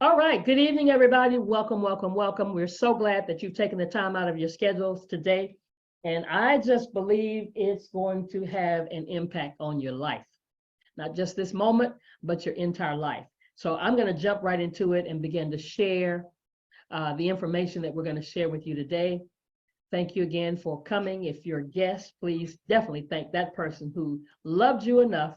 All right. Good evening, everybody. Welcome, welcome, welcome. We're so glad that you've taken the time out of your schedules today. And I just believe it's going to have an impact on your life, not just this moment, but your entire life. So I'm going to jump right into it and begin to share the information that we're going to share with you today. Thank you again for coming. If you're a guest, please definitely thank that person who loved you enough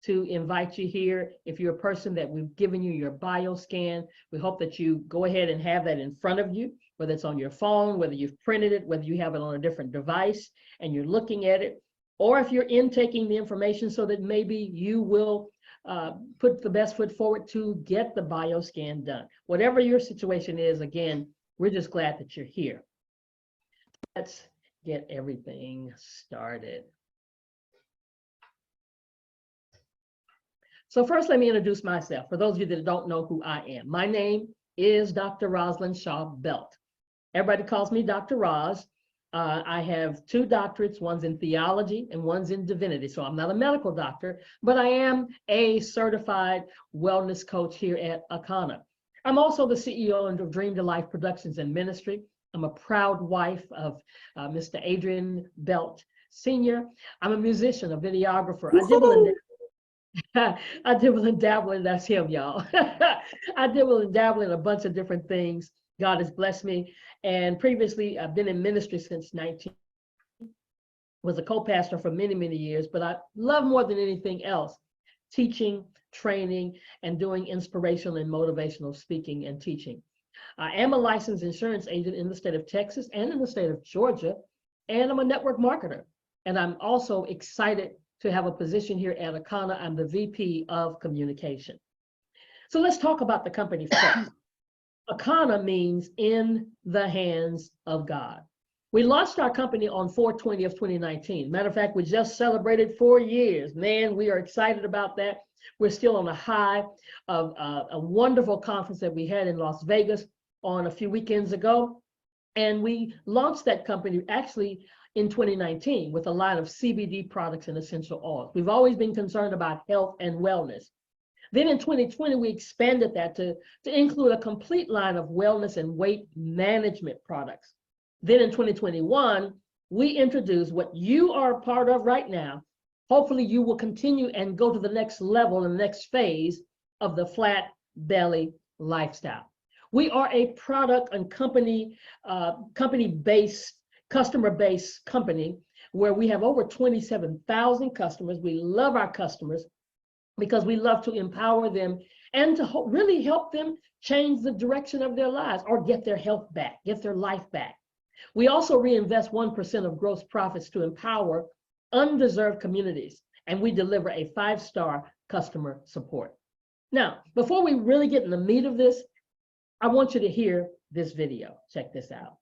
to invite you here. If you're a person that we've given you your bio scan, we hope that you go ahead and have that in front of you, whether it's on your phone, whether you've printed it, whether you have it on a different device and you're looking at it, or if you're intaking the information so that maybe you will put the best foot forward to get the bio scan done. Whatever your situation is, again, we're just glad that you're here. Let's get everything started. So first, let me introduce myself. For those of you that don't know who I am, my name is Dr. Rosalind Shaw Belt. Everybody calls me Dr. Roz. I have 2 doctorates, one's in theology and one's in divinity. So I'm not a medical doctor, but I am a certified wellness coach here at Akana. I'm also the CEO of Dream to Life Productions and Ministry. I'm a proud wife of Mr. Adrian Belt Sr. I'm a musician, a videographer. I dibble and dabble, and that's him, y'all. I dibble and dabble in a bunch of different things. God has blessed me. And previously, I've been in ministry since 19. Was a co-pastor for many, many years, but I love more than anything else teaching, training, and doing inspirational and motivational speaking and teaching. I am a licensed insurance agent in the state of Texas and in the state of Georgia, and I'm a network marketer. And I'm also excited to have a position here at Akana. I'm the VP of communication. So let's talk about the company first. Akana means in the hands of God. We launched our company on 4/20 of 2019. Matter of fact, we just celebrated 4 years. Man, we are excited about that. We're still on a high of a wonderful conference that we had in Las Vegas on a few weekends ago. And we launched that company actually in 2019 with a line of CBD products and essential oils. We've always been concerned about health and wellness. Then in 2020, we expanded that to include a complete line of wellness and weight management products. Then in 2021, we introduced what you are a part of right now. Hopefully you will continue and go to the next level and the next phase of the flat belly lifestyle. We are a product and company-based, customer-based company where we have over 27,000 customers. We love our customers because we love to empower them and to really help them change the direction of their lives or get their health back, get their life back. We also reinvest 1% of gross profits to empower undeserved communities, and we deliver a 5-star customer support. Now, before we really get in the meat of this, I want you to hear this video. Check this out.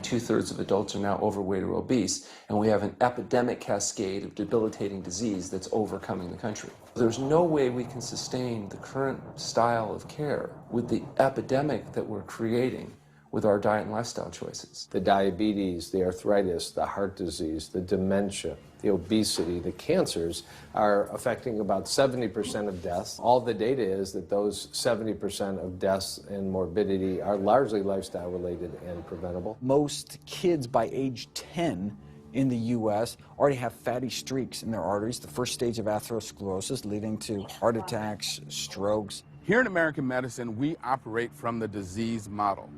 2/3 of adults are now overweight or obese, and we have an epidemic cascade of debilitating disease that's overcoming the country. There's no way we can sustain the current style of care with the epidemic that we're creating with our diet and lifestyle choices. The diabetes, the arthritis, the heart disease, the dementia, the obesity, the cancers are affecting about 70% of deaths. All the data is that those 70% of deaths and morbidity are largely lifestyle related and preventable. Most kids by age 10 in the U.S. already have fatty streaks in their arteries, the first stage of atherosclerosis leading to heart attacks, strokes. Here in American medicine, we operate from the disease model.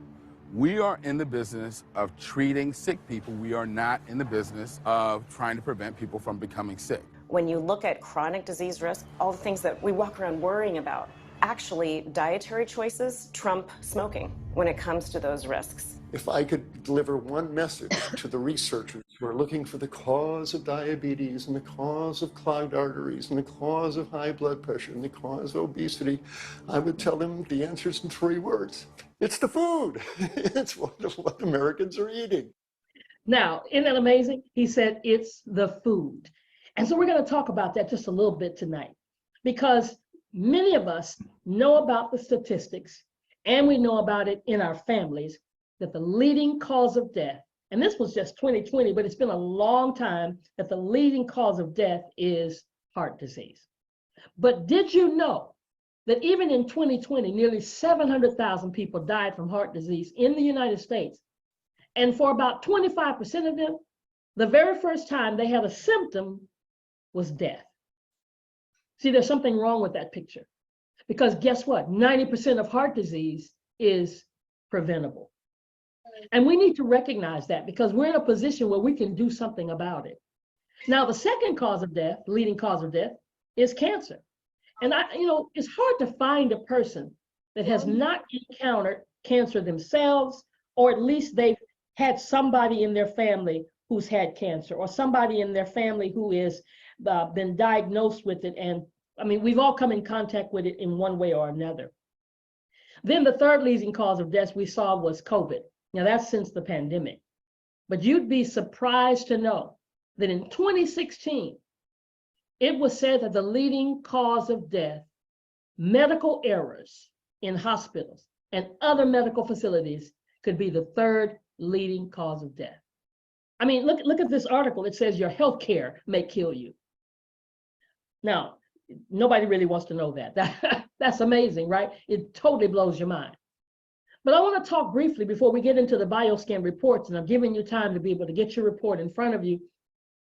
We are in the business of treating sick people. We are not in the business of trying to prevent people from becoming sick. When you look at chronic disease risk, all the things that we walk around worrying about, actually dietary choices trump smoking when it comes to those risks. If I could deliver one message to the researchers who are looking for the cause of diabetes and the cause of clogged arteries and the cause of high blood pressure and the cause of obesity, I would tell them the answer is in 3 words. It's the food. It's what Americans are eating. Now, isn't that amazing? He said it's the food. And so we're going to talk about that just a little bit tonight, because many of us know about the statistics and we know about it in our families, that the leading cause of death, and this was just 2020, but it's been a long time, that the leading cause of death is heart disease. But did you know that even in 2020, nearly 700,000 people died from heart disease in the United States. And for about 25% of them, the very first time they had a symptom was death. See, there's something wrong with that picture. Because guess what? 90% of heart disease is preventable. And we need to recognize that because we're in a position where we can do something about it. Now, the second cause of death, leading cause of death, is cancer. And it's hard to find a person that has not encountered cancer themselves, or at least they've had somebody in their family who's had cancer, or somebody in their family who is been diagnosed with it. And I mean, we've all come in contact with it in one way or another. Then the third leading cause of death we saw was COVID. Now that's since the pandemic. But you'd be surprised to know that in 2016, it was said that the leading cause of death, medical errors in hospitals and other medical facilities, could be the third leading cause of death. I mean, look at this article. It says your health care may kill you. Now, nobody really wants to know that. That's amazing, right? It totally blows your mind. But I want to talk briefly before we get into the BioScan reports, and I'm giving you time to be able to get your report in front of you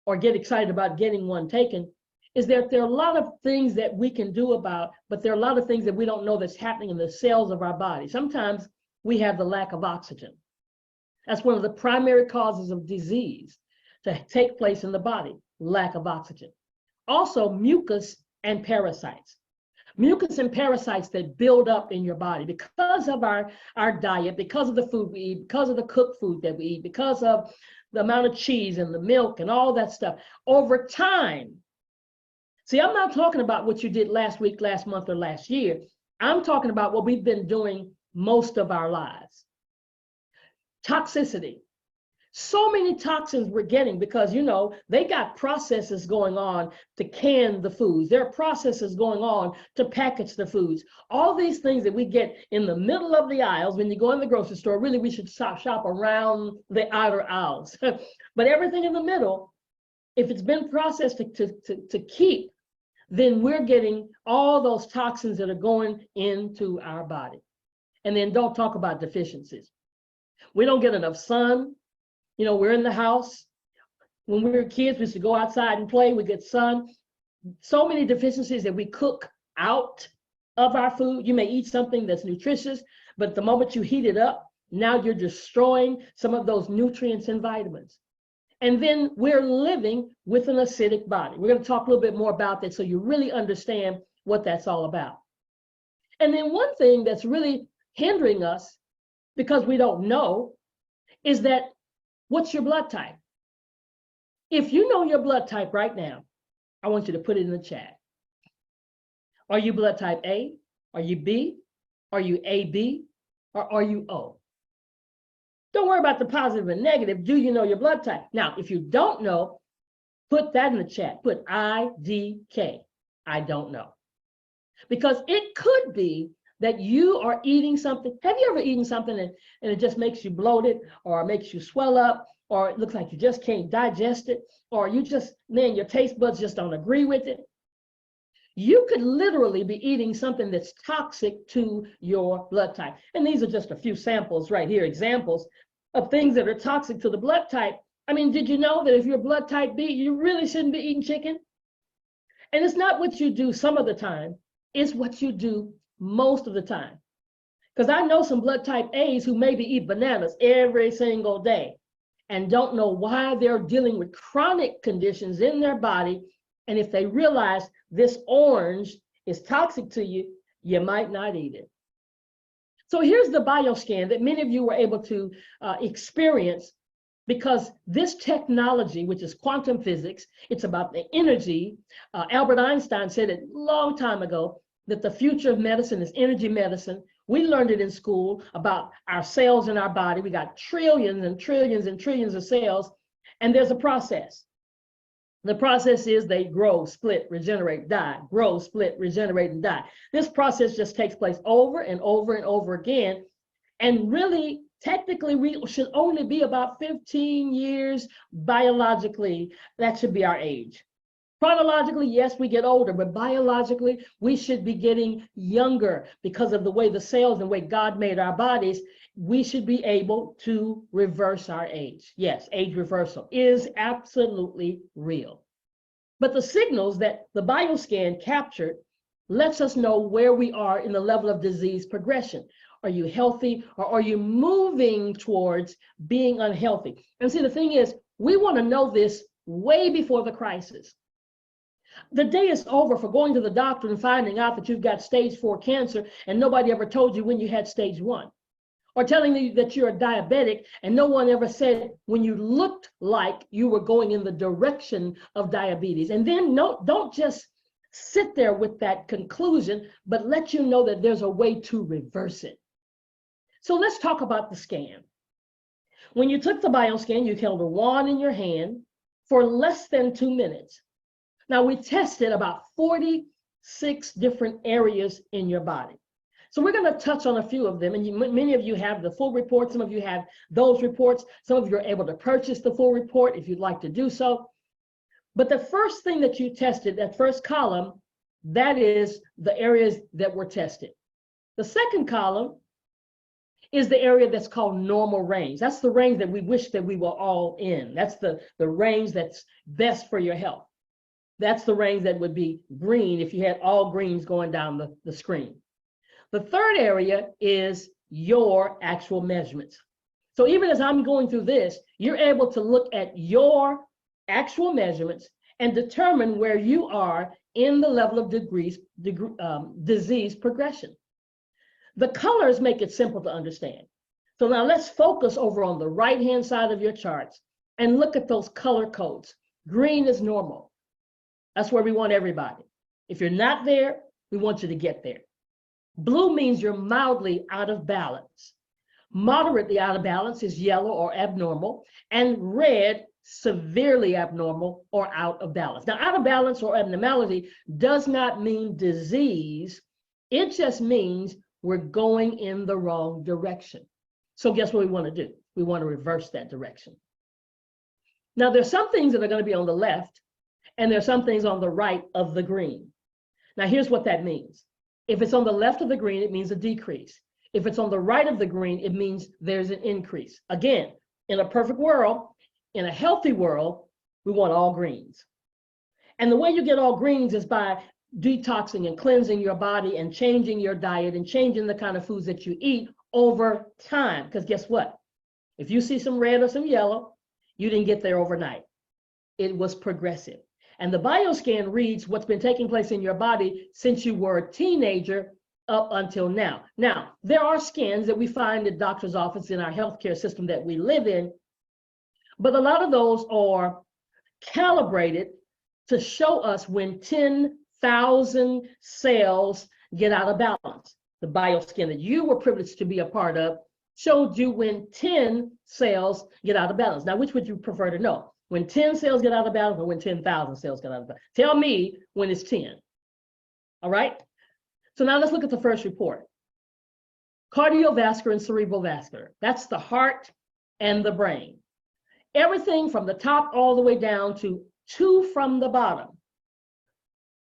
or get excited about getting one taken, is that there are a lot of things that we can do about, but there are a lot of things that we don't know that's happening in the cells of our body. Sometimes we have the lack of oxygen. That's one of the primary causes of disease to take place in the body, lack of oxygen. Also, mucus and parasites. Mucus and parasites that build up in your body because of our diet, because of the food we eat, because of the cooked food that we eat, because of the amount of cheese and the milk and all that stuff. Over time, see, I'm not talking about what you did last week, last month, or last year. I'm talking about what we've been doing most of our lives. Toxicity. So many toxins we're getting because, they got processes going on to can the foods. There are processes going on to package the foods. All these things that we get in the middle of the aisles when you go in the grocery store, really we should shop around the outer aisles. But everything in the middle, if it's been processed to keep, then we're getting all those toxins that are going into our body. And then don't talk about deficiencies. We don't get enough sun. We're in the house. When we were kids, we used to go outside and play. We get sun. So many deficiencies that we cook out of our food. You may eat something that's nutritious, but the moment you heat it up, now you're destroying some of those nutrients and vitamins. And then we're living with an acidic body. We're going to talk a little bit more about that so you really understand what that's all about. And then one thing that's really hindering us because we don't know is that what's your blood type? If you know your blood type right now, I want you to put it in the chat. Are you blood type A? Are you B? Are you AB? Or are you O? Don't worry about the positive and negative. Do you know your blood type? Now, if you don't know, put that in the chat. Put IDK. I don't know. Because it could be that you are eating something. Have you ever eaten something and it just makes you bloated, or makes you swell up, or it looks like you just can't digest it, or you just, your taste buds just don't agree with it? You could literally be eating something that's toxic to your blood type. And these are just a few samples right here, examples of things that are toxic to the blood type. I mean, did you know that if you're blood type B, you really shouldn't be eating chicken? And it's not what you do some of the time, it's what you do most of the time. Because I know some blood type A's who maybe eat bananas every single day and don't know why they're dealing with chronic conditions in their body. And if they realize this orange is toxic to you, you might not eat it. So here's the BioScan that many of you were able to experience, because this technology, which is quantum physics, it's about the energy. Albert Einstein said it a long time ago that the future of medicine is energy medicine. We learned it in school about our cells in our body. We got trillions and trillions and trillions of cells, and there's a process. The process is they grow, split, regenerate, die, grow, split, regenerate, and die. This process just takes place over and over and over again. And really, technically, we should only be about 15 years biologically. That should be our age. Chronologically, yes, we get older, but biologically, we should be getting younger because of the way the cells and the way God made our bodies. We should be able to reverse our age. Yes, age reversal is absolutely real. But the signals that the bioscan captured lets us know where we are in the level of disease progression. Are you healthy, or are you moving towards being unhealthy? And see, the thing is, we want to know this way before the crisis. The day is over for going to the doctor and finding out that you've got stage 4 cancer and nobody ever told you when you had stage 1. Or telling you that you're a diabetic and no one ever said when you looked like you were going in the direction of diabetes. And then don't just sit there with that conclusion, but let you know that there's a way to reverse it. So let's talk about the scan. When you took the bioscan, you held a wand in your hand for less than 2 minutes. Now, we tested about 46 different areas in your body. So we're going to touch on a few of them, and many of you have the full report. Some of you have those reports. Some of you are able to purchase the full report if you'd like to do so. But the first thing that you tested, that first column, that is the areas that were tested. The second column is the area that's called normal range. That's the range that we wish that we were all in. That's the range that's best for your health. That's the range that would be green if you had all greens going down the screen. The third area is your actual measurements. So even as I'm going through this, you're able to look at your actual measurements and determine where you are in the level of disease progression. The colors make it simple to understand. So now let's focus over on the right-hand side of your charts and look at those color codes. Green is normal. That's where we want everybody. If you're not there, we want you to get there. Blue means you're mildly out of balance. Moderately out of balance is yellow or abnormal, and red, severely abnormal or out of balance. Now, out of balance or abnormality does not mean disease. It just means we're going in the wrong direction. So guess what we want to do? We want to reverse that direction. Now, there's some things that are going to be on the left, and there's some things on the right of the green. Now, here's what that means. If it's on the left of the green, it means a decrease. If it's on the right of the green, it means there's an increase. Again, in a perfect world, in a healthy world, we want all greens. And the way you get all greens is by detoxing and cleansing your body and changing your diet and changing the kind of foods that you eat over time. Because guess what? If you see some red or some yellow, you didn't get there overnight. It was progressive. And the bioscan reads what's been taking place in your body since you were a teenager up until now. Now, there are scans that we find at doctor's office in our healthcare system that we live in, but a lot of those are calibrated to show us when 10,000 cells get out of balance. The bioscan that you were privileged to be a part of showed you when 10 cells get out of balance. Now, which would you prefer to know? When 10 cells get out of balance or when 10,000 cells get out of balance? Tell me when it's 10. All right? So now let's look at the first report. Cardiovascular and cerebral vascular. That's the heart and the brain. Everything from the top all the way down to 2 from the bottom.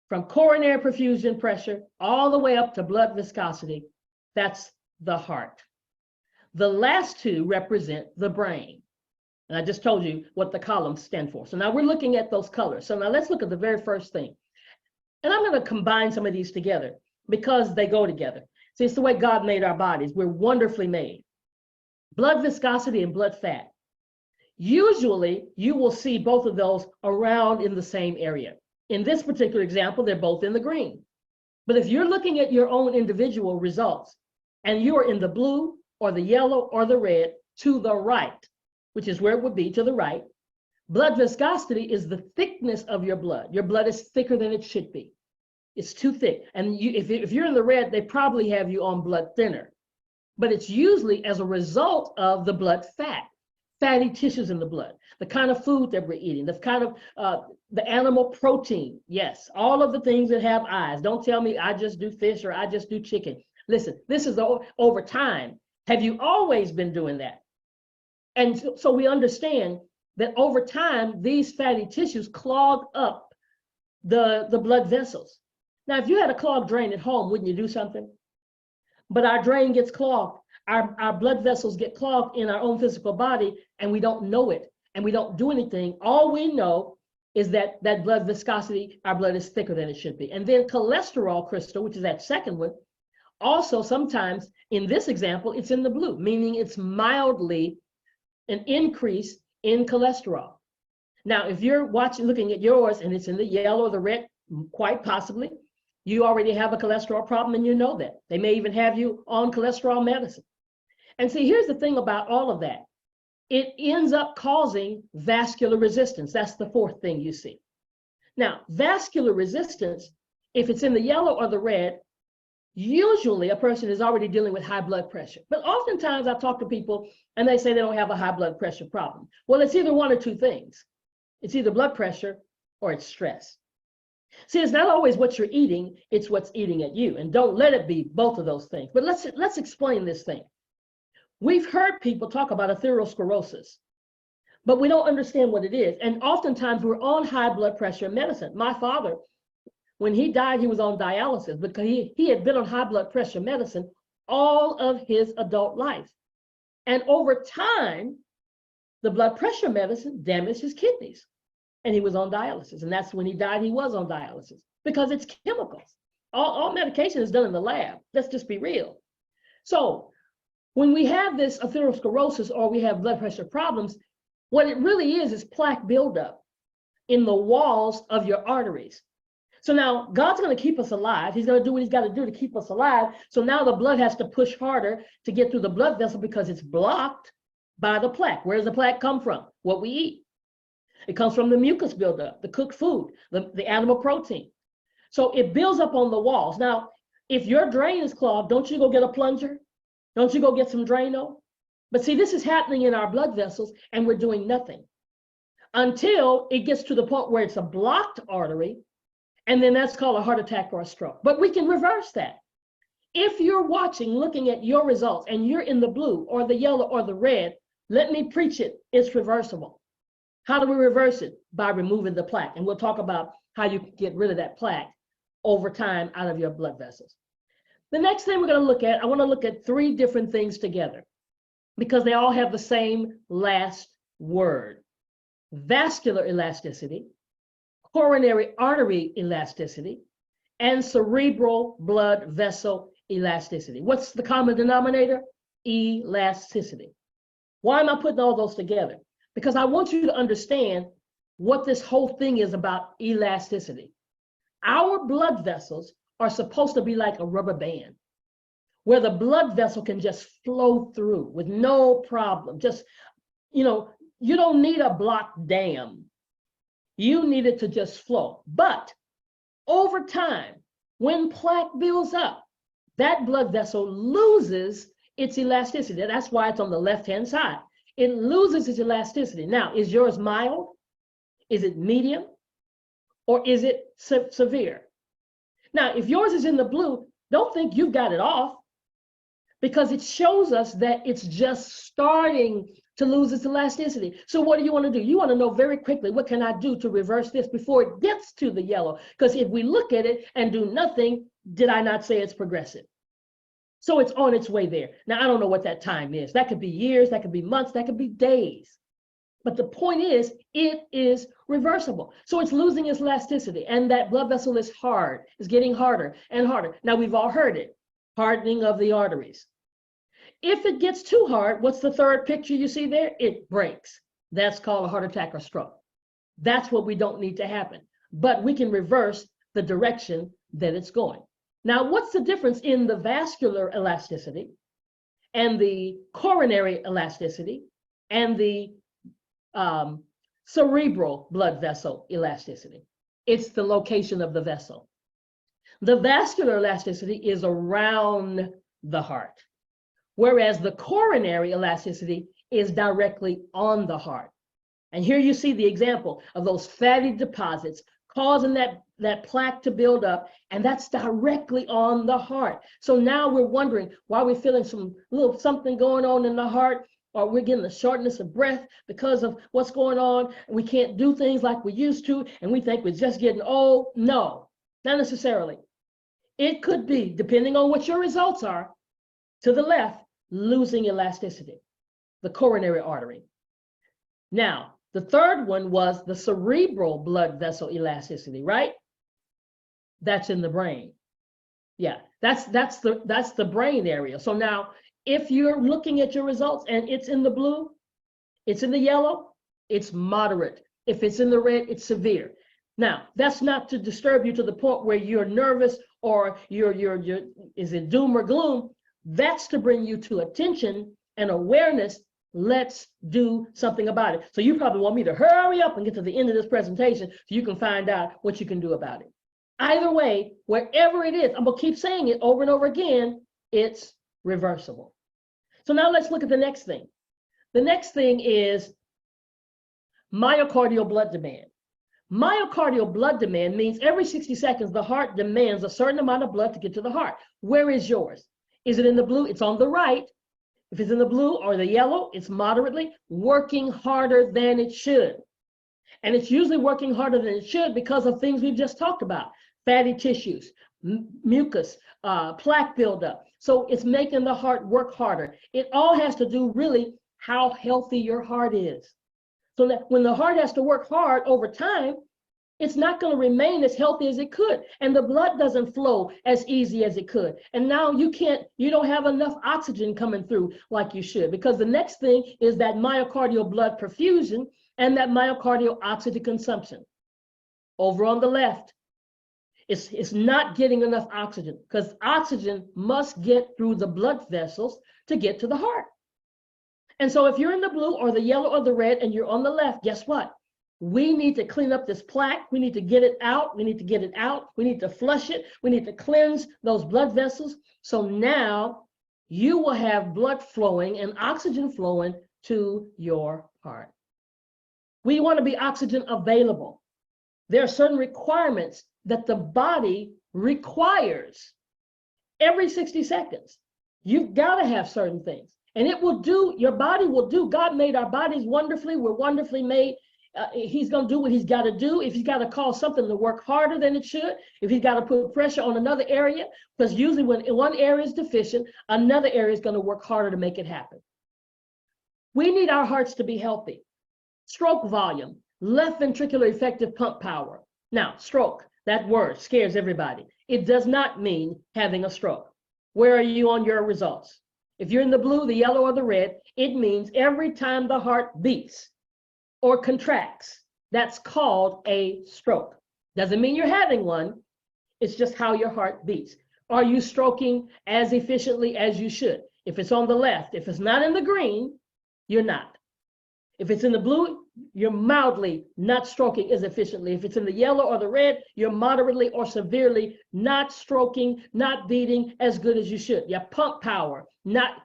From coronary perfusion pressure all the way up to blood viscosity. That's the heart. The last 2 represent the brain. And I just told you what the columns stand for. So now we're looking at those colors. So now let's look at the very first thing. And I'm going to combine some of these together because they go together. See, it's the way God made our bodies. We're wonderfully made. Blood viscosity and blood fat. Usually, you will see both of those around in the same area. In this particular example, they're both in the green. But if you're looking at your own individual results and you're in the blue or the yellow or the red to the right, which is where it would be to the right. Blood viscosity is the thickness of your blood. Your blood is thicker than it should be. It's too thick. And if you're in the red, they probably have you on blood thinner. But it's usually as a result of the blood fat, fatty tissues in the blood, the kind of food that we're eating, the kind of the animal protein. Yes, all of the things that have eyes. Don't tell me I just do fish or I just do chicken. Listen, this is over time. Have you always been doing that? And so we understand that over time, these fatty tissues clog up the blood vessels. Now, if you had a clogged drain at home, wouldn't you do something? But our drain gets clogged. Our blood vessels get clogged in our own physical body, and we don't know it, and we don't do anything. All we know is that blood viscosity, our blood is thicker than it should be. And then cholesterol, Crystal, which is that second one, also sometimes in this example, it's in the blue, meaning it's mildly an increase in cholesterol. Now, if you're looking at yours and it's in the yellow or the red, quite possibly, you already have a cholesterol problem and you know that. They may even have you on cholesterol medicine. And see, here's the thing about all of that. It ends up causing vascular resistance. That's the fourth thing you see. Now, vascular resistance, if it's in the yellow or the red, usually a person is already dealing with high blood pressure. But oftentimes I talk to people and they say they don't have a high blood pressure problem. Well, it's either one or two things. It's either blood pressure or it's stress. See, it's not always what you're eating, it's what's eating at you. And don't let it be both of those things. But let's explain this thing. We've heard people talk about atherosclerosis, but we don't understand what it is. And oftentimes we're on high blood pressure medicine. My father, when he died, he was on dialysis because he had been on high blood pressure medicine all of his adult life. And over time, the blood pressure medicine damaged his kidneys and he was on dialysis. And that's when he died, he was on dialysis because it's chemicals. All medication is done in the lab. Let's just be real. So when we have this atherosclerosis or we have blood pressure problems, what it really is plaque buildup in the walls of your arteries. So now God's going to keep us alive. He's going to do what he's got to do to keep us alive. So now the blood has to push harder to get through the blood vessel because it's blocked by the plaque. Where does the plaque come from? What we eat. It comes from the mucus buildup, the cooked food, the animal protein. So it builds up on the walls. Now, if your drain is clogged, don't you go get a plunger? Don't you go get some Drano? But see, this is happening in our blood vessels and we're doing nothing until it gets to the point where it's a blocked artery. And then that's called a heart attack or a stroke. But we can reverse that. If you're watching, looking at your results, and you're in the blue or the yellow or the red, let me preach it. It's reversible. How do we reverse it? By removing the plaque. And we'll talk about how you can get rid of that plaque over time out of your blood vessels. The next thing we're going to look at, I want to look at three different things together because they all have the same last word: vascular elasticity, coronary artery elasticity, and cerebral blood vessel elasticity. What's the common denominator? Elasticity. Why am I putting all those together? Because I want you to understand what this whole thing is about elasticity. Our blood vessels are supposed to be like a rubber band where the blood vessel can just flow through with no problem. Just, you don't need a blocked dam. You need it to just flow. But over time, when plaque builds up, that blood vessel loses its elasticity. That's why it's on the left-hand side. It loses its elasticity. Now, is yours mild? Is it medium? Or is it severe? Now, if yours is in the blue, don't think you've got it off because it shows us that it's just starting to lose its elasticity. So what do you want to do? You want to know very quickly, what can I do to reverse this before it gets to the yellow? Because if we look at it and do nothing, did I not say it's progressive? So it's on its way there. Now, I don't know what that time is. That could be years, that could be months, that could be days. But the point is, it is reversible. So it's losing its elasticity, and that blood vessel is hard, is getting harder and harder. Now, we've all heard it, hardening of the arteries. If it gets too hard, what's the third picture you see there? It breaks. That's called a heart attack or stroke. That's what we don't need to happen. But we can reverse the direction that it's going. Now, what's the difference in the vascular elasticity and the coronary elasticity and the cerebral blood vessel elasticity? It's the location of the vessel. The vascular elasticity is around the heart, whereas the coronary elasticity is directly on the heart. And here you see the example of those fatty deposits causing that plaque to build up, and that's directly on the heart. So now we're wondering why we're feeling something going on in the heart, or we're getting a shortness of breath because of what's going on, and we can't do things like we used to, and we think we're just getting old. No, not necessarily. It could be, depending on what your results are, to the left, losing elasticity, the coronary artery. Now, the third one was the cerebral blood vessel elasticity, right? That's in the brain. Yeah, that's the brain area. So now, if you're looking at your results and it's in the blue, it's in the yellow, it's moderate. If it's in the red, it's severe. Now, that's not to disturb you to the point where you're nervous or you're is it doom or gloom. That's to bring you to attention and awareness. Let's do something about it. So you probably want me to hurry up and get to the end of this presentation so you can find out what you can do about it. Either way, wherever it is, I'm gonna keep saying it over and over again, it's reversible. So now let's look at the next thing. The next thing is myocardial blood demand. Myocardial blood demand means every 60 seconds, the heart demands a certain amount of blood to get to the heart. Where is yours? Is it in the blue? It's on the right. If it's in the blue or the yellow, it's moderately working harder than it should. And it's usually working harder than it should because of things we've just talked about. Fatty tissues, mucus, plaque buildup. So it's making the heart work harder. It all has to do really how healthy your heart is. So that when the heart has to work hard over time, it's not going to remain as healthy as it could. And the blood doesn't flow as easy as it could. And now you don't have enough oxygen coming through like you should, because the next thing is that myocardial blood perfusion and that myocardial oxygen consumption. Over on the left, it's not getting enough oxygen because oxygen must get through the blood vessels to get to the heart. And so if you're in the blue or the yellow or the red and you're on the left, guess what? We need to clean up this plaque. We need to get it out. We need to get it out. We need to flush it. We need to cleanse those blood vessels. So now you will have blood flowing and oxygen flowing to your heart. We want to be oxygen available. There are certain requirements that the body requires every 60 seconds. You've got to have certain things. And it will do, your body will do. God made our bodies wonderfully. We're wonderfully made. He's going to do what he's got to do. If he's got to cause something to work harder than it should, if he's got to put pressure on another area, because usually when one area is deficient, another area is going to work harder to make it happen. We need our hearts to be healthy. Stroke volume, left ventricular effective pump power. Now, stroke, that word scares everybody. It does not mean having a stroke. Where are you on your results? If you're in the blue, the yellow, or the red, it means every time the heart beats or contracts, that's called a stroke. Doesn't mean you're having one. It's just how your heart beats. Are you stroking as efficiently as you should? If it's on the left, if it's not in the green, you're not. If it's in the blue, you're mildly not stroking as efficiently. If it's in the yellow or the red, you're moderately or severely not stroking, not beating as good as you should. Your pump power, not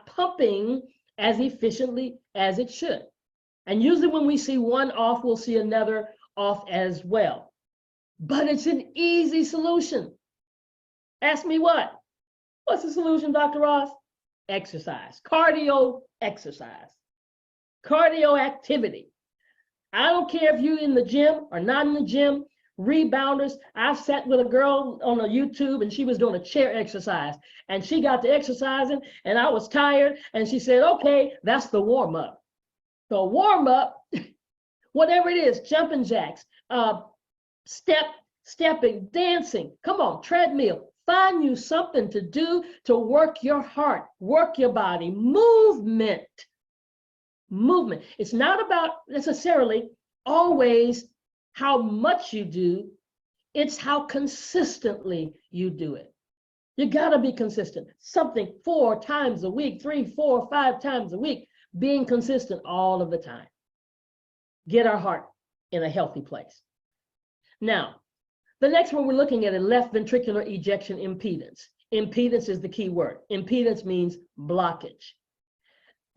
pumping as efficiently as it should. And usually when we see one off, we'll see another off as well. But it's an easy solution. Ask me what? What's the solution, Dr. Ross? Exercise, cardio exercise. Cardio activity. I don't care if you're in the gym or not in the gym, rebounders. I sat with a girl on a YouTube and she was doing a chair exercise and she got to exercising and I was tired and she said, okay, that's the warm up. So warm up, whatever it is, jumping jacks, stepping, dancing, come on, treadmill. Find you something to do to work your heart, work your body, movement. Movement. It's not about necessarily always how much you do, it's how consistently you do it. You gotta be consistent. Something 4 times a week, 3, 4, 5 times a week, being consistent all of the time. Get our heart in a healthy place. Now, the next one we're looking at is left ventricular ejection impedance. Impedance is the key word. Impedance means blockage.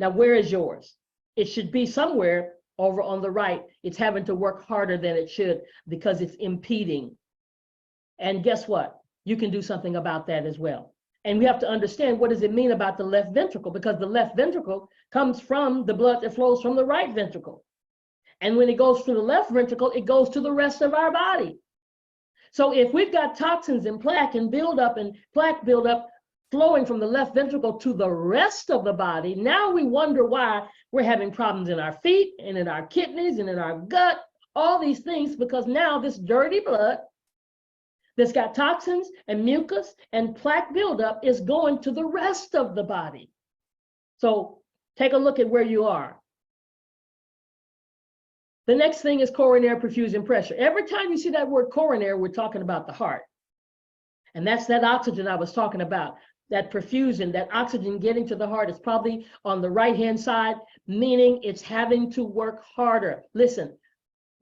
Now, where is yours? It should be somewhere over on the right. It's having to work harder than it should because it's impeding. And guess what? You can do something about that as well. And we have to understand, what does it mean about the left ventricle? Because the left ventricle comes from the blood that flows from the right ventricle. And when it goes through the left ventricle, it goes to the rest of our body. So if we've got toxins and plaque buildup flowing from the left ventricle to the rest of the body, now we wonder why we're having problems in our feet and in our kidneys and in our gut, all these things, because now this dirty blood that's got toxins and mucus and plaque buildup is going to the rest of the body. So take a look at where you are. The next thing is coronary perfusion pressure. Every time you see that word coronary, we're talking about the heart. And that's that oxygen I was talking about, that perfusion, that oxygen getting to the heart is probably on the right-hand side, meaning it's having to work harder. Listen,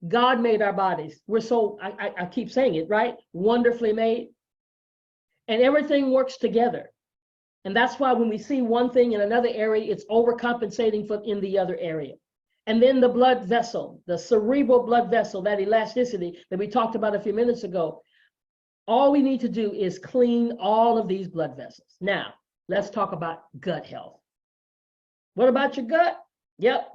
God made our bodies. We're so, I keep saying it, right? Wonderfully made. And everything works together. And that's why when we see one thing in another area, it's overcompensating for in the other area. And then the blood vessel, the cerebral blood vessel, that elasticity that we talked about a few minutes ago. All we need to do is clean all of these blood vessels. Now, let's talk about gut health. What about your gut? Yep.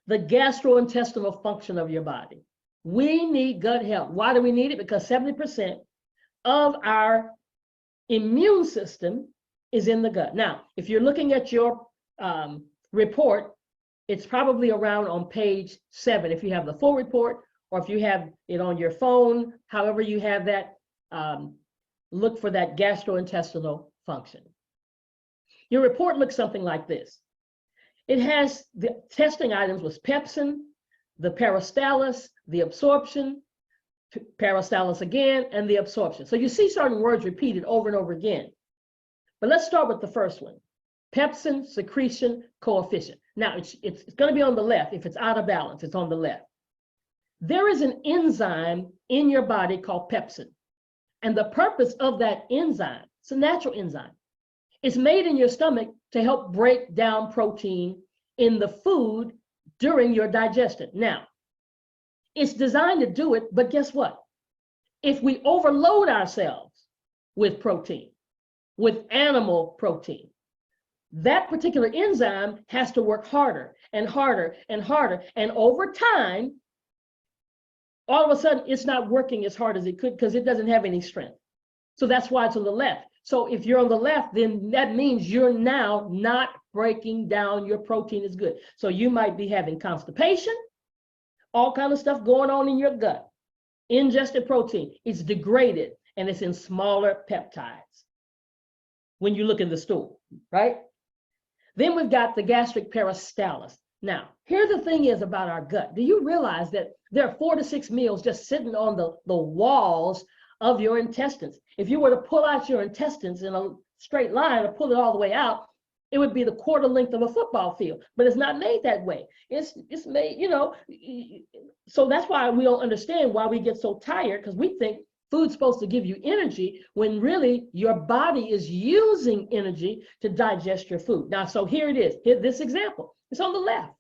The gastrointestinal function of your body. We need gut health. Why do we need it? Because 70% of our immune system is in the gut. Now, if you're looking at your report, it's probably around on page 7 if you have the full report, or if you have it on your phone, however you have that, look for that gastrointestinal function. Your report looks something like this. It has the testing items was pepsin, the peristalsis, the absorption, peristalsis again, and the absorption. So you see certain words repeated over and over again. But let's start with the first one. Pepsin secretion coefficient. Now it's going to be on the left. If it's out of balance, it's on the left. There is an enzyme in your body called pepsin. And the purpose of that enzyme, it's a natural enzyme. It's made in your stomach to help break down protein in the food during your digestion. Now, it's designed to do it, but guess what? If we overload ourselves with protein, with animal protein, that particular enzyme has to work harder and harder and harder. And over time, all of a sudden, it's not working as hard as it could because it doesn't have any strength. So that's why it's on the left. So if you're on the left, then that means you're now not breaking down your protein as good. So you might be having constipation, all kind of stuff going on in your gut. Ingested protein, it's degraded and it's in smaller peptides when you look in the stool, right? Then we've got the gastric peristalsis. Now, here the thing is about our gut. Do you realize that there are 4 to 6 meals just sitting on the walls of your intestines? If you were to pull out your intestines in a straight line or pull it all the way out, it would be the quarter length of a football field, but it's not made that way. It's made, you know, so that's why we don't understand why we get so tired, because we think food's supposed to give you energy when really your body is using energy to digest your food. Now, so here it is. Here, this example, it's on the left.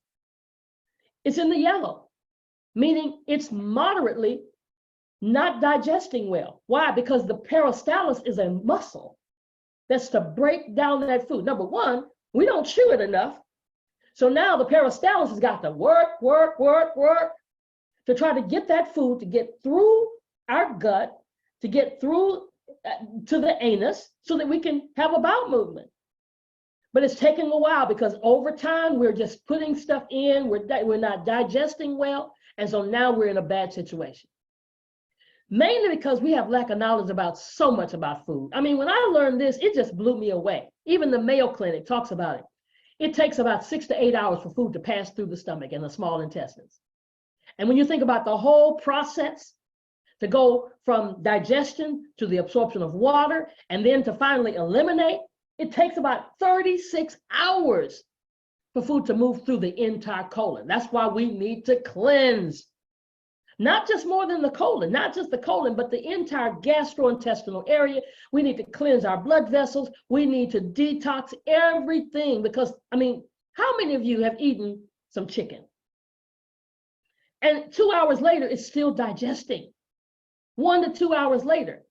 It's in the yellow, meaning it's moderately not digesting well. Why? Because the peristalsis is a muscle that's to break down that food. Number one, we don't chew it enough. So now the peristalsis has got to work to try to get that food to get through our gut, to get through to the anus so that we can have a bowel movement. But it's taking a while because over time, we're just putting stuff in, we're not digesting well. And so now we're in a bad situation. Mainly because we have lack of knowledge about so much about food. I mean, when I learned this, it just blew me away. Even the Mayo Clinic talks about it. It takes about 6 to 8 hours for food to pass through the stomach and the small intestines. And when you think about the whole process to go from digestion to the absorption of water and then to finally eliminate, it takes about 36 hours for food to move through the entire colon. That's why we need to cleanse. Not just more than the colon, not just the colon, but the entire gastrointestinal area. We need to cleanse our blood vessels. We need to detox everything because, I mean, how many of you have eaten some chicken? And 2 hours later, it's still digesting. 1 to 2 hours later.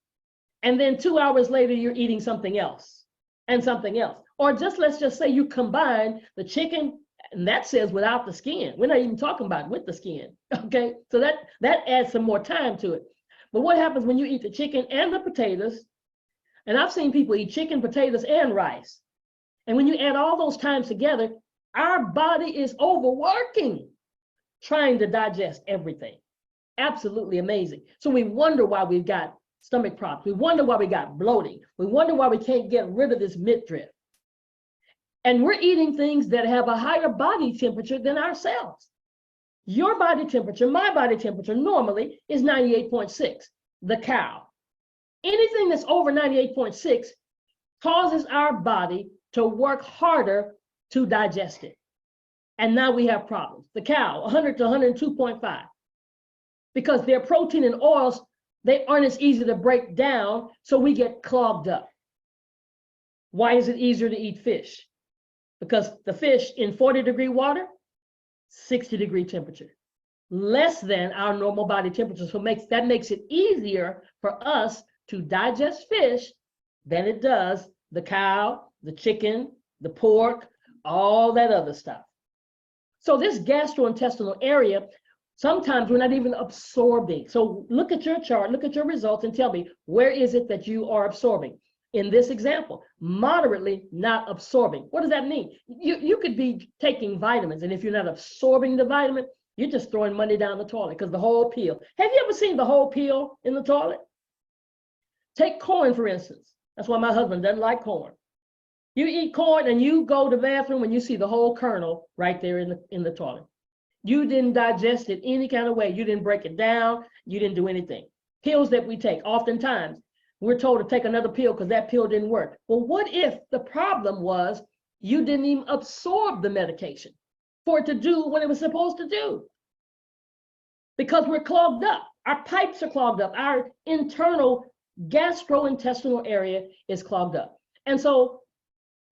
and then 2 hours later, you're eating something else and something else. Or just let's just say you combine the chicken, and that says without the skin. We're not even talking about with the skin, okay? So that adds some more time to it. But what happens when you eat the chicken and the potatoes? And I've seen people eat chicken, potatoes, and rice. And when you add all those times together, our body is overworking trying to digest everything. Absolutely amazing. So we wonder why we've got stomach problems. We wonder why we got bloating. We wonder why we can't get rid of this midriff. And we're eating things that have a higher body temperature than ourselves. Your body temperature, my body temperature normally is 98.6, the cow. Anything that's over 98.6 causes our body to work harder to digest it. And now we have problems. The cow, 100 to 102.5, because their protein and oils, they aren't as easy to break down, so we get clogged up. Why is it easier to eat fish? Because the fish in 40-degree water, 60-degree temperature, less than our normal body temperature. So that makes it easier for us to digest fish than it does the cow, the chicken, the pork, all that other stuff. So this gastrointestinal area, sometimes we're not even absorbing. So look at your chart, look at your results and tell me, where is it that you are absorbing? In this example, moderately not absorbing. What does that mean? You could be taking vitamins, and if you're not absorbing the vitamin, you're just throwing money down the toilet, because the whole peel. Have you ever seen the whole peel in the toilet? Take corn, for instance. That's why my husband doesn't like corn. You eat corn and you go to the bathroom and you see the whole kernel right there in the toilet. You didn't digest it any kind of way. You didn't break it down. You didn't do anything. Pills that we take, oftentimes, we're told to take another pill because that pill didn't work. Well, what if the problem was you didn't even absorb the medication for it to do what it was supposed to do? Because we're clogged up. Our pipes are clogged up. Our internal gastrointestinal area is clogged up. And so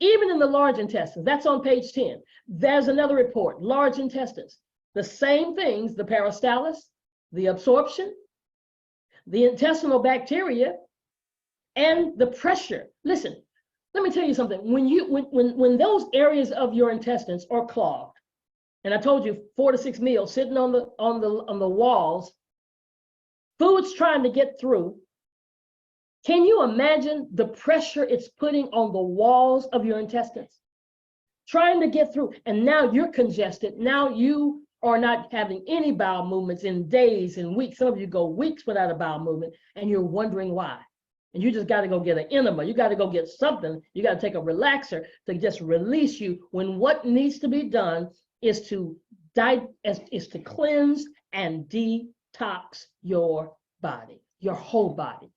even in the large intestines, that's on page 10, there's another report, large intestines. The same things, the peristalsis, the absorption, the intestinal bacteria, and the pressure. Listen, let me tell you something. When those areas of your intestines are clogged, and I told you 4 to 6 meals sitting on the walls, food's trying to get through. Can you imagine the pressure it's putting on the walls of your intestines? Trying to get through, and now you're congested. Now you are not having any bowel movements in days and weeks. Some of you go weeks without a bowel movement, and you're wondering why. And you just got to go get an enema. You got to go get something. You got to take a relaxer to just release you, when what needs to be done is to cleanse and detox your body, your whole body.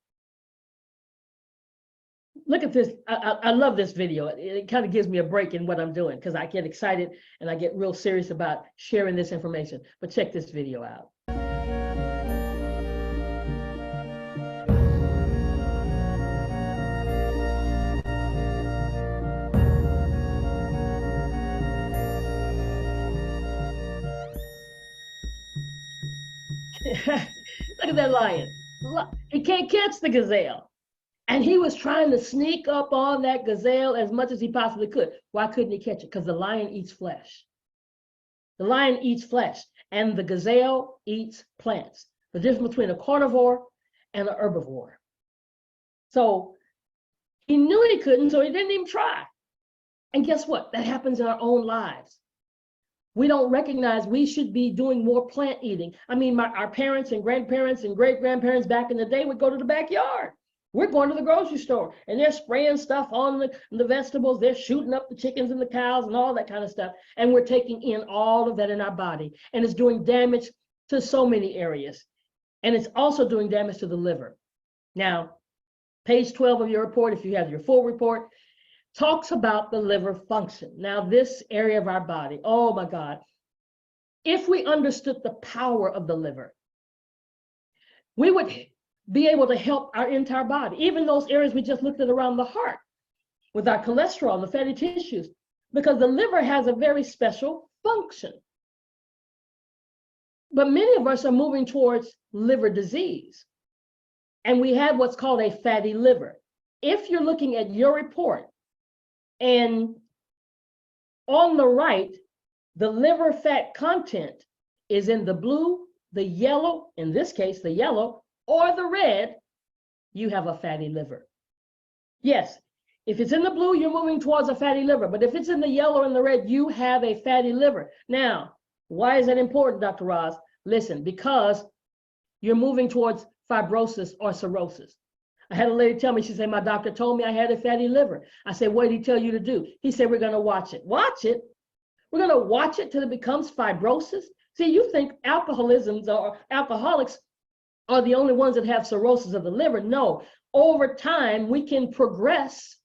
Look at this. I love this video. It kind of gives me a break in what I'm doing, because I get excited and I get real serious about sharing this information. But check this video out. Look at that lion. He can't catch the gazelle. And he was trying to sneak up on that gazelle as much as he possibly could. Why couldn't he catch it? Because the lion eats flesh. The lion eats flesh, and the gazelle eats plants. The difference between a carnivore and an herbivore. So he knew he couldn't, so he didn't even try. And guess what? That happens in our own lives. We don't recognize we should be doing more plant eating. I mean, our parents and grandparents and great-grandparents back in the day would go to the backyard. We're going to the grocery store and they're spraying stuff on the vegetables. They're shooting up the chickens and the cows and all that kind of stuff. And we're taking in all of that in our body. And it's doing damage to so many areas. And it's also doing damage to the liver. Now, page 12 of your report, if you have your full report, talks about the liver function. Now, this area of our body, oh my God, if we understood the power of the liver, we would be able to help our entire body, even those areas we just looked at around the heart with our cholesterol, the fatty tissues, because the liver has a very special function. But many of us are moving towards liver disease. and we have what's called a fatty liver. If you're looking at your report, and on the right, the liver fat content is in the blue, the yellow, in this case, the yellow, or the red, you have a fatty liver. Yes, if it's in the blue, you're moving towards a fatty liver. But if it's in the yellow and the red, you have a fatty liver. Now, why is that important, Dr. Roz? Listen, because you're moving towards fibrosis or cirrhosis. I had a lady tell me, she said, my doctor told me I had a fatty liver. I said, what did he tell you to do? He said, we're going to watch it. Watch it? We're going to watch it till it becomes fibrosis? See, you think alcoholisms or alcoholics are the only ones that have cirrhosis of the liver. No, over time, we can progress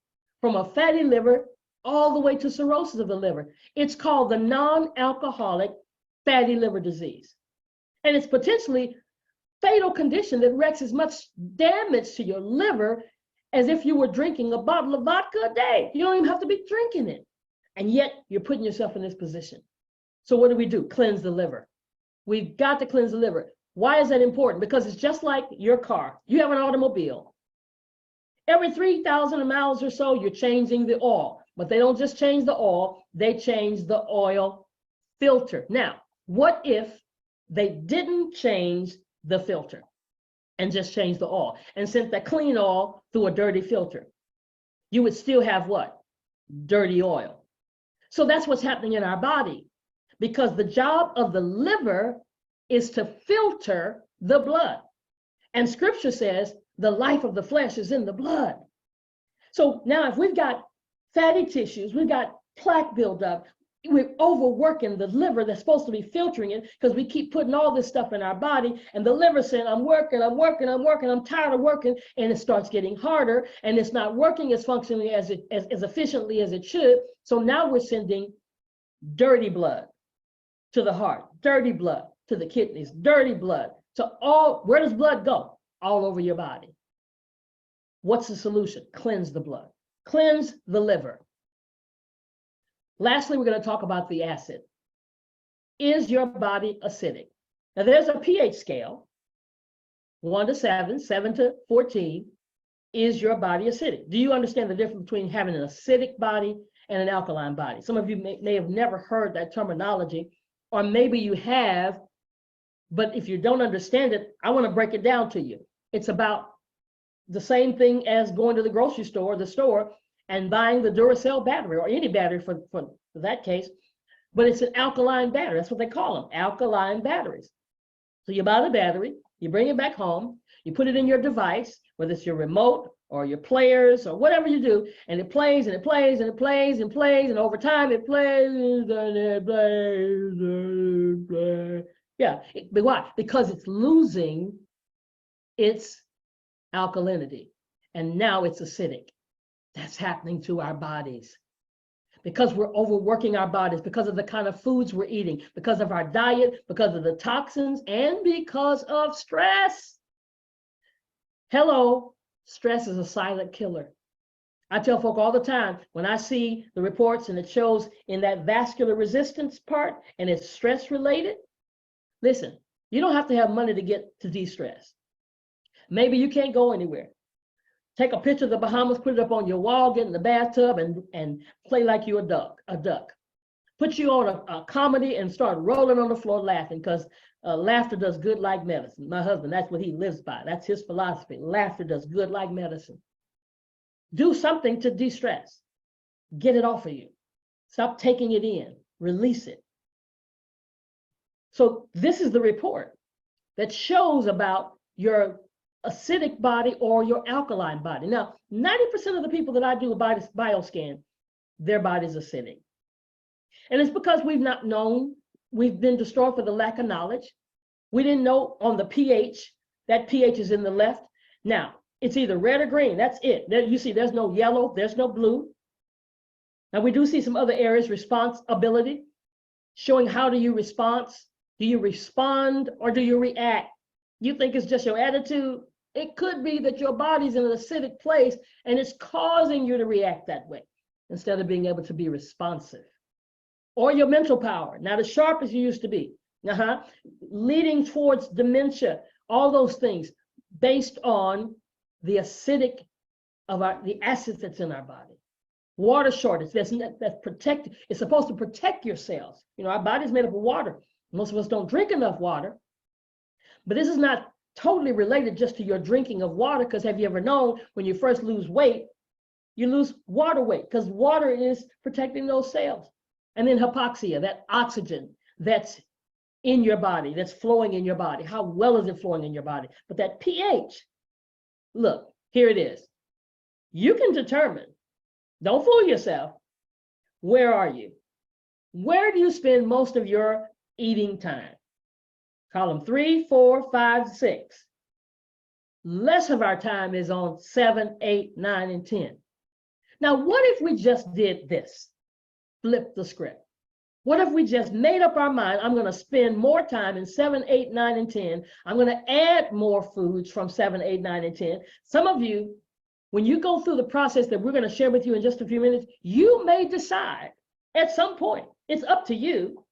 from a fatty liver all the way to cirrhosis of the liver. It's called the non-alcoholic fatty liver disease. And it's potentially fatal condition that wreaks as much damage to your liver as if you were drinking a bottle of vodka a day. You don't even have to be drinking it. And yet you're putting yourself in this position. So what do? Cleanse the liver. We've got to cleanse the liver. Why is that important? Because it's just like your car. You have an automobile. Every 3,000 miles or so, you're changing the oil. But they don't just change the oil, they change the oil filter. Now, what if they didn't change the filter and just change the oil and sent that clean oil through a dirty filter? You would still have what? Dirty oil. So that's what's happening in our body, because the job of the liver is to filter the blood. And scripture says the life of the flesh is in the blood. So now if we've got fatty tissues, we've got plaque buildup, we're overworking the liver that's supposed to be filtering it, because we keep putting all this stuff in our body, and the liver saying, I'm working, I'm tired of working, and it starts getting harder, and it's not working as functionally as efficiently as it should. So now we're sending dirty blood to the heart, dirty blood to the kidneys, dirty blood to all. Where does blood go? All over your body. What's the solution? Cleanse the blood, cleanse the liver. Lastly, we're going to talk about the acid. Is your body acidic? Now, there's a pH scale, 1 to 7, 7 to 14. Is your body acidic? Do you understand the difference between having an acidic body and an alkaline body? Some of you may have never heard that terminology, or maybe you have, but if you don't understand it, I want to break it down to you. It's about the same thing as going to the grocery store, the store, and buying the Duracell battery, or any battery for that case, but it's an alkaline battery. That's what they call them, alkaline batteries. So you buy the battery, you bring it back home, you put it in your device, whether it's your remote or your players or whatever you do, and it plays and it plays and it plays and plays, and over time it plays and it plays and it plays. Yeah, but why? Because it's losing its alkalinity, and now it's acidic. That's happening to our bodies because we're overworking our bodies, because of the kind of foods we're eating, because of our diet, because of the toxins, and because of stress. Hello, stress is a silent killer. I tell folk all the time, when I see the reports and it shows in that vascular resistance part and it's stress related, listen, you don't have to have money to get to de-stress. Maybe you can't go anywhere. Take a picture of the Bahamas, put it up on your wall, get in the bathtub and play like you're a duck. Put you on a comedy and start rolling on the floor laughing, because laughter does good like medicine. My husband, that's what he lives by. That's his philosophy. Laughter does good like medicine. Do something to de-stress. Get it off of you. Stop taking it in. Release it. So this is the report that shows about your acidic body or your alkaline body. Now, 90% of the people that I do a bioscan, their body's acidic. And it's because we've not known, we've been destroyed for the lack of knowledge. We didn't know on the pH, that pH is in the left. Now, it's either red or green, that's it. There, you see, there's no yellow, there's no blue. Now, we do see some other areas, response ability, showing how do you respond? Do you respond or do you react? You think it's just your attitude? It could be that your body's in an acidic place and it's causing you to react that way instead of being able to be responsive. Or your mental power, not as sharp as you used to be, leading towards dementia, all those things. based on the acidic of the acids that's in our body. Water shortage, that's protected. It's supposed to protect your cells. You know, our body's made up of water. Most of us don't drink enough water, but this is not totally related just to your drinking of water, because have you ever known when you first lose weight, you lose water weight because water is protecting those cells. And then hypoxia, that oxygen that's in your body, that's flowing in your body. How well is it flowing in your body? But that pH, look, here it is. You can determine, don't fool yourself, where are you? Where do you spend most of your eating time? Column 3, 4, 5, 6. Less of our time is on 7, 8, 9, and 10. Now, what if we just did this? Flip the script. What if we just made up our mind, I'm going to spend more time in 7, 8, 9, and 10. I'm going to add more foods from 7, 8, 9, and 10. Some of you, when you go through the process that we're going to share with you in just a few minutes, you may decide at some point, it's up to you.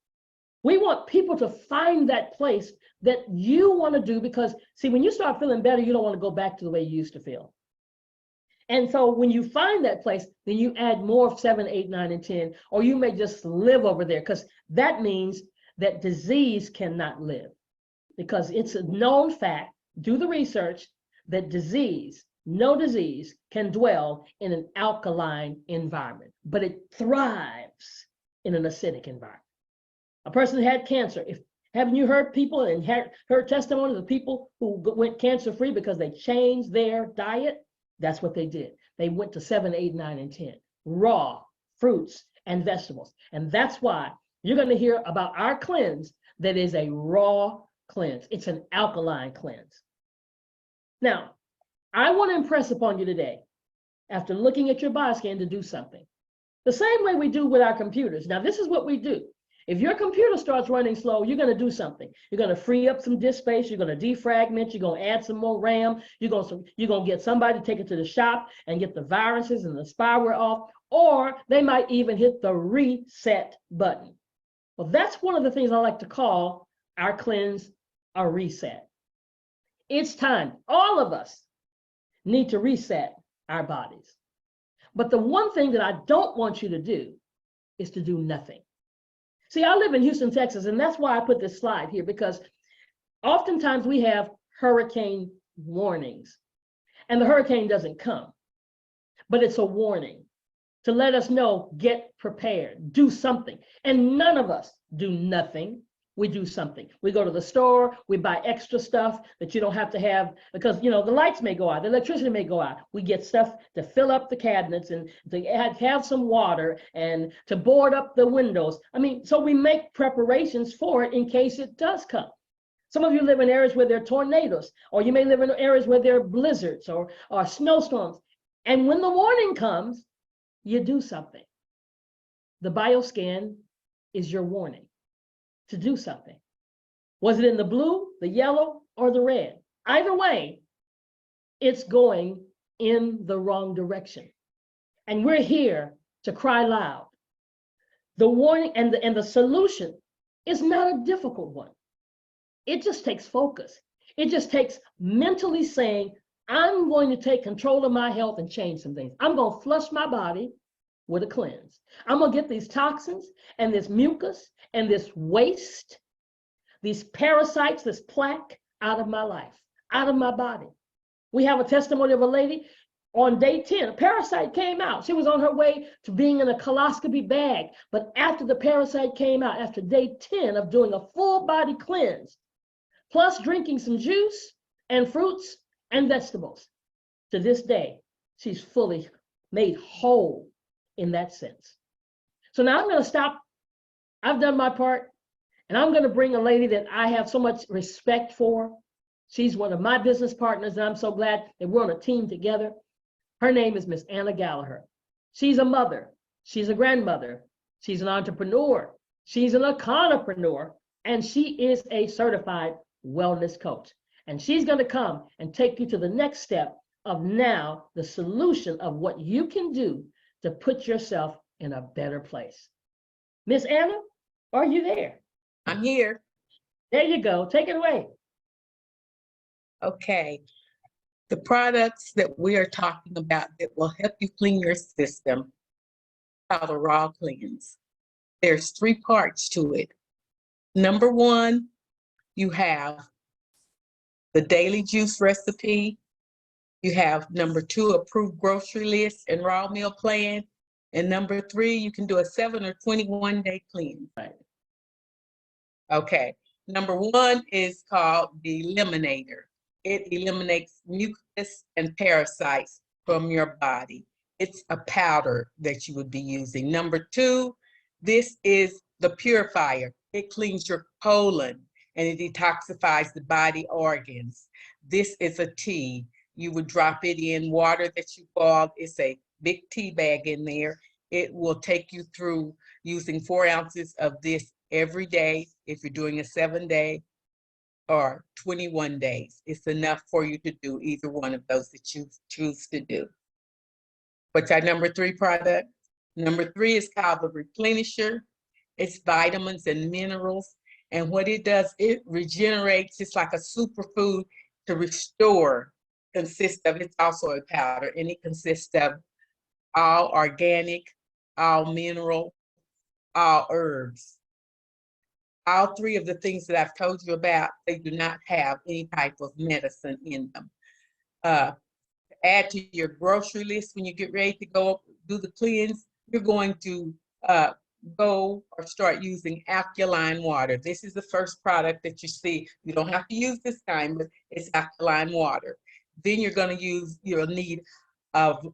We want people to find that place that you want to do, because see, when you start feeling better, you don't want to go back to the way you used to feel. And so when you find that place, then you add more of 7, 8, 9, and 10, or you may just live over there, because that means that disease cannot live, because it's a known fact, do the research, that no disease can dwell in an alkaline environment, but it thrives in an acidic environment. A person that had cancer, haven't you heard people and heard testimonies of people who went cancer-free because they changed their diet? That's what they did. They went to 7, 8, 9, and 10, raw fruits and vegetables. And that's why you're going to hear about our cleanse that is a raw cleanse. It's an alkaline cleanse. Now, I want to impress upon you today, after looking at your bioscan, to do something. The same way we do with our computers. Now, this is what we do. If your computer starts running slow, you're going to do something. You're going to free up some disk space. You're going to defragment. You're going to add some more RAM. You're going to get somebody to take it to the shop and get the viruses and the spyware off, or they might even hit the reset button. Well, that's one of the things I like to call our cleanse a reset. It's time. All of us need to reset our bodies. But the one thing that I don't want you to do is to do nothing. See, I live in Houston, Texas, and that's why I put this slide here, because oftentimes we have hurricane warnings, and the hurricane doesn't come, but it's a warning to let us know, get prepared, do something. And none of us do nothing. We do something. We go to the store, we buy extra stuff that you don't have to have, because, you know, the lights may go out, the electricity may go out. We get stuff to fill up the cabinets and to have some water and to board up the windows. I mean, so we make preparations for it in case it does come. Some of you live in areas where there are tornadoes, or you may live in areas where there are blizzards or snowstorms. And when the warning comes, you do something. The bioscan is your warning to do something. Was it in the blue, the yellow, or the red? Either way, it's going in the wrong direction. And we're here to cry loud. The warning and the solution is not a difficult one. It just takes focus. It just takes mentally saying, I'm going to take control of my health and change some things. I'm going to flush my body with a cleanse. I'm going to get these toxins and this mucus and this waste, these parasites, this plaque out of my life, out of my body. We have a testimony of a lady on day 10, a parasite came out. She was on her way to being in a coloscopy bag, but after the parasite came out, after day 10 of doing a full body cleanse, plus drinking some juice and fruits and vegetables, to this day, she's fully made whole in that sense. So now I'm going to stop. I've done my part, and I'm going to bring a lady that I have so much respect for. She's one of my business partners, and I'm so glad that we're on a team together. Her name is Miss Anna Gallagher. She's a mother. She's a grandmother. She's an entrepreneur. She's an econopreneur, and she is a certified wellness coach. And she's going to come and take you to the next step of now the solution of what you can do to put yourself in a better place. Miss Anna, are you there? I'm here. There you go. Take it away. Okay. The products that we are talking about that will help you clean your system are the Raw Cleanse. There's 3 parts to it. Number 1, you have the daily juice recipe. You have number 2, approved grocery list and raw meal plan. And number 3, you can do a 7 or 21 day cleanse. Right. Okay. Number 1 is called the Eliminator. It eliminates mucus and parasites from your body. It's a powder that you would be using. Number 2, this is the Purifier. It cleans your colon and it detoxifies the body organs. This is a tea. You would drop it in water that you boiled. It's a big tea bag in there. It will take you through using 4 ounces of this every day. If you're doing a 7-day or 21 days, it's enough for you to do either one of those that you choose to do. What's our number 3 product? Number 3 is called the Replenisher. It's vitamins and minerals. And what it does, it regenerates. It's like a superfood to restore. It's also a powder, and it consists of all organic, all mineral, all herbs. All 3 of the things that I've told you about, they do not have any type of medicine in them. Add to your grocery list when you get ready to go do the cleanse, you're going to go or start using alkaline water. This is the first product that you see. You don't have to use this kind, but it's alkaline water. Then you're going to you'll need of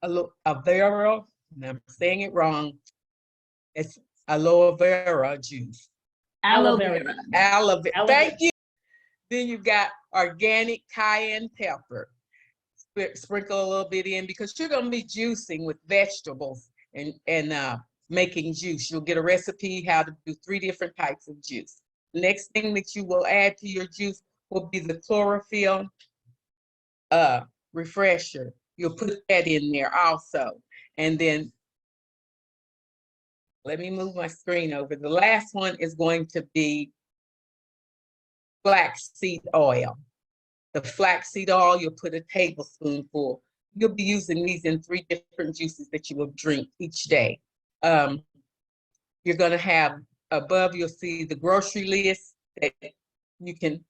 aloe vera, and I'm saying it wrong. It's aloe vera juice. Aloe vera. Aloe vera. Thank you. Then you've got organic cayenne pepper. Sprinkle a little bit in because you're going to be juicing with vegetables and making juice. You'll get a recipe how to do 3 different types of juice. Next thing that you will add to your juice will be the chlorophyll refresher. You'll put that in there also. And then let me move my screen over. The last one is going to be flaxseed oil. The flaxseed oil, you'll put a tablespoonful. You'll be using these in 3 different juices that you will drink each day. You're going to have above, you'll see the grocery list that you can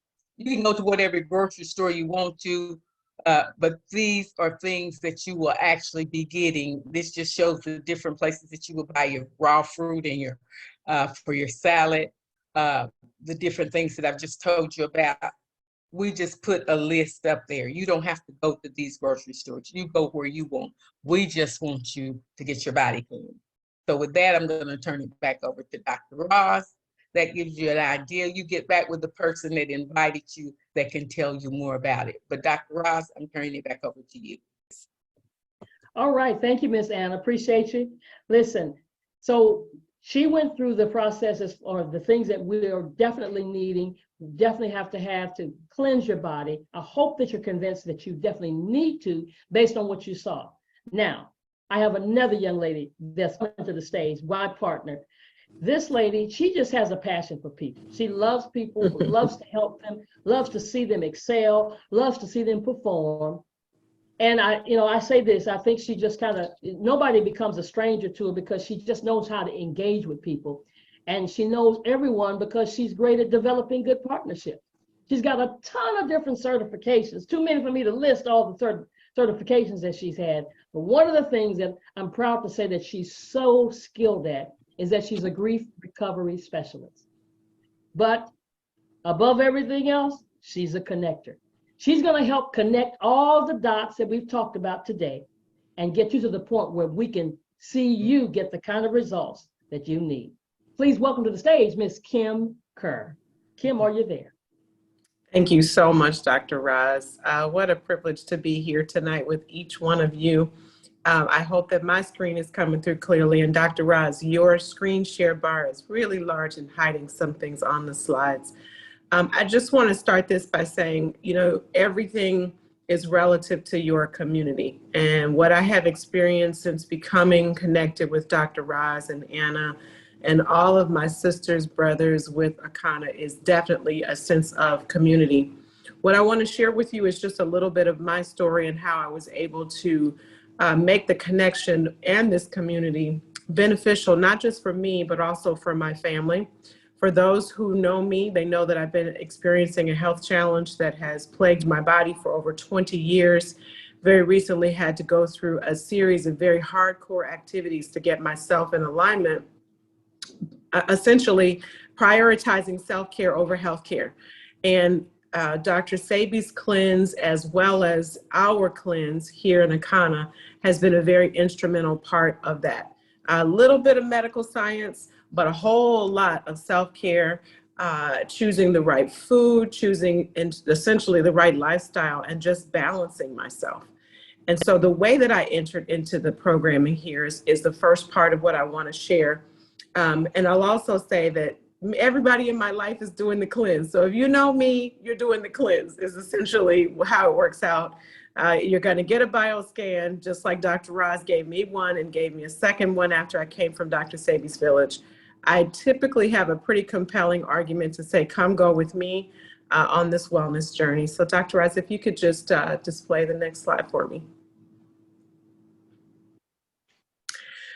go to whatever grocery store you want to, but these are things that you will actually be getting. This just shows the different places that you will buy your raw fruit and your for your salad, the different things that I've just told you about. We just put a list up there. You don't have to go to these grocery stores. You go where you want. We just want you to get your body clean. So with that, I'm going to turn it back over to Dr. Ross. That gives you an idea. You get back with the person that invited you that can tell you more about it. But Dr. Ross, I'm turning it back over to you. All right. Thank you, Ms. Anna. Appreciate you. Listen, so she went through the processes or the things that we are definitely needing, definitely have to cleanse your body. I hope that you're convinced that you definitely need to based on what you saw. Now, I have another young lady that's coming to the stage, my partner. This lady, she just has a passion for people. She loves people, loves to help them, loves to see them excel, loves to see them perform. And I say this, I think she just nobody becomes a stranger to her because she just knows how to engage with people. And she knows everyone because she's great at developing good partnerships. She's got a ton of different certifications, too many for me to list all the certifications that she's had. But one of the things that I'm proud to say that she's so skilled at is that she's a grief recovery specialist. But above everything else, she's a connector. She's going to help connect all the dots that we've talked about today and get you to the point where we can see you get the kind of results that you need. Please welcome to the stage, Miss Kim Kerr. Kim, are you there? Thank you so much, Dr. Roz. What a privilege to be here tonight with each one of you. I hope that my screen is coming through clearly. And Dr. Roz, your screen share bar is really large and hiding some things on the slides. I just want to start this by saying, everything is relative to your community. And what I have experienced since becoming connected with Dr. Roz and Anna and all of my sisters, brothers with Akana is definitely a sense of community. What I want to share with you is just a little bit of my story and how I was able to make the connection and this community beneficial, not just for me, but also for my family. For those who know me, they know that I've been experiencing a health challenge that has plagued my body for over 20 years. Very recently had to go through a series of very hardcore activities to get myself in alignment, essentially prioritizing self-care over healthcare. And Dr. Sebi's cleanse, as well as our cleanse here in Akana, has been a very instrumental part of that. A little bit of medical science, but a whole lot of self-care, choosing the right food, choosing essentially the right lifestyle, and just balancing myself. And so the way that I entered into the programming here is the first part of what I want to share. And I'll also say that everybody in my life is doing the cleanse. So if you know me, you're doing the cleanse is essentially how it works out. You're going to get a bioscan, just like Dr. Roz gave me one and gave me a second one after I came from Dr. Sebi's Village. I typically have a pretty compelling argument to say, come go with me on this wellness journey. So Dr. Roz, if you could just display the next slide for me.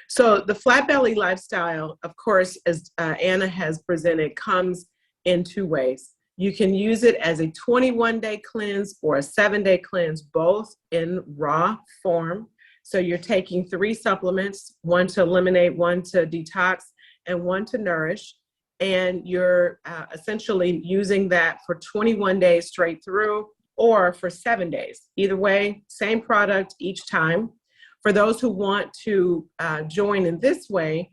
So the flat belly lifestyle, of course, as Anna has presented, comes in two ways. You can use it as a 21-day cleanse or a 7-day cleanse, both in raw form. So you're taking 3 supplements, one to eliminate, one to detox, and one to nourish. And you're essentially using that for 21 days straight through or for 7 days. Either way, same product each time. For those who want to join in this way,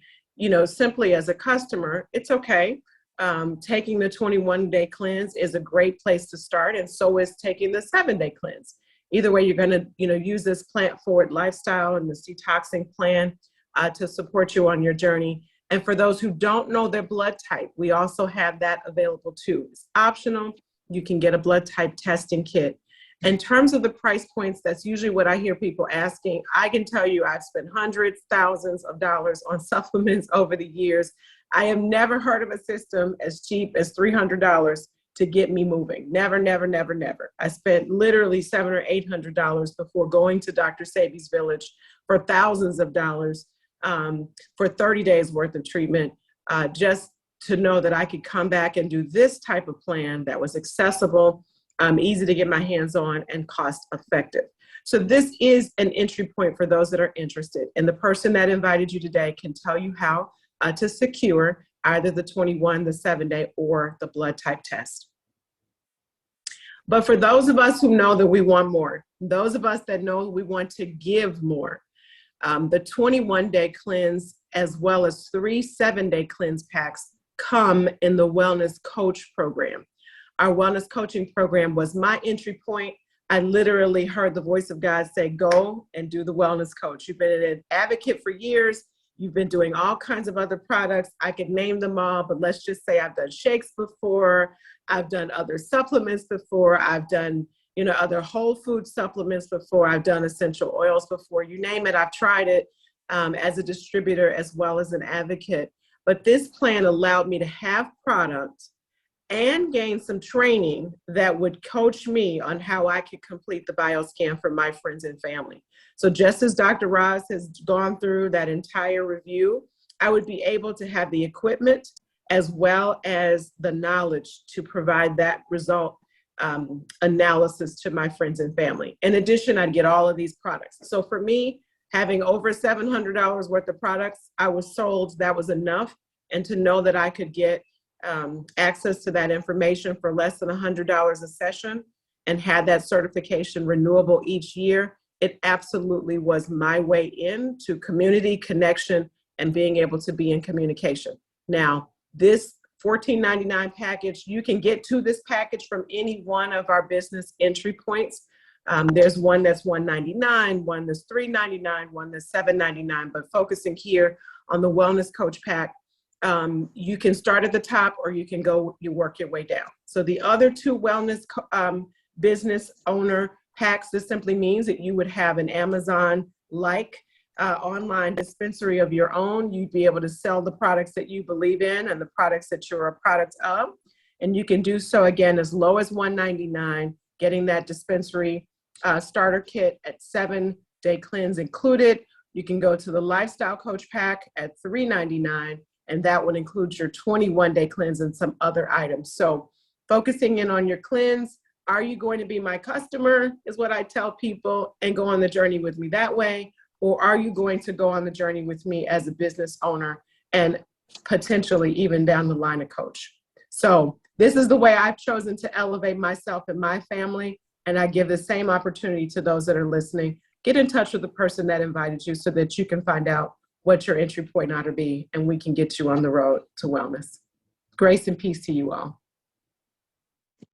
simply as a customer, it's okay. Taking the 21-day cleanse is a great place to start, and so is taking the 7-day cleanse. Either way, you're going to, use this plant-forward lifestyle and this detoxing plan to support you on your journey. And for those who don't know their blood type, we also have that available too. It's optional. You can get a blood type testing kit. In terms of the price points, that's usually what I hear people asking. I can tell you I've spent hundreds, thousands of dollars on supplements over the years. I have never heard of a system as cheap as $300 to get me moving. Never, never, never, never. I spent literally $700 or $800 before going to Dr. Sebi's Village for thousands of dollars for 30 days worth of treatment, just to know that I could come back and do this type of plan that was accessible, easy to get my hands on, and cost effective. So this is an entry point for those that are interested. And the person that invited you today can tell you how to secure either the 21, the 7-day, or the blood type test. But for those of us who know that we want more, those of us that know we want to give more, the 21-day cleanse as well as 3 7-day cleanse packs come in the Wellness Coach program. Our wellness coaching program was my entry point. I literally heard the voice of God say, go and do the Wellness Coach. You've been an advocate for years. You've been doing all kinds of other products. I could name them all, but let's just say I've done shakes before. I've done other supplements before. I've done, other whole food supplements before. I've done essential oils before. You name it, I've tried it as a distributor as well as an advocate. But this plan allowed me to have product and gain some training that would coach me on how I could complete the bioscan for my friends and family. So just as Dr. Roz has gone through that entire review, I would be able to have the equipment as well as the knowledge to provide that result analysis to my friends and family. In addition, I'd get all of these products. So for me, having over $700 worth of products, I was sold that was enough. And to know that I could get access to that information for less than $100 a session and had that certification renewable each year, it absolutely was my way into community connection and being able to be in communication. Now, this $14.99 package, you can get to this package from any one of our business entry points. There's one that's $199, one that's $399, one that's $799, but focusing here on the Wellness Coach Pack, you can start at the top or you can work your way down. So the other 2 wellness business owner packs, this simply means that you would have an Amazon-like online dispensary of your own. You'd be able to sell the products that you believe in and the products that you're a product of. And you can do so again as low as $199 getting that dispensary starter kit at 7-day cleanse included. You can go to the Lifestyle Coach Pack at $3.99, and that would include your 21-day cleanse and some other items. So focusing in on your cleanse, are you going to be my customer is what I tell people and go on the journey with me that way? Or are you going to go on the journey with me as a business owner and potentially even down the line a coach? So this is the way I've chosen to elevate myself and my family. And I give the same opportunity to those that are listening. Get in touch with the person that invited you so that you can find out what your entry point ought to be, and we can get you on the road to wellness. Grace and peace to you all.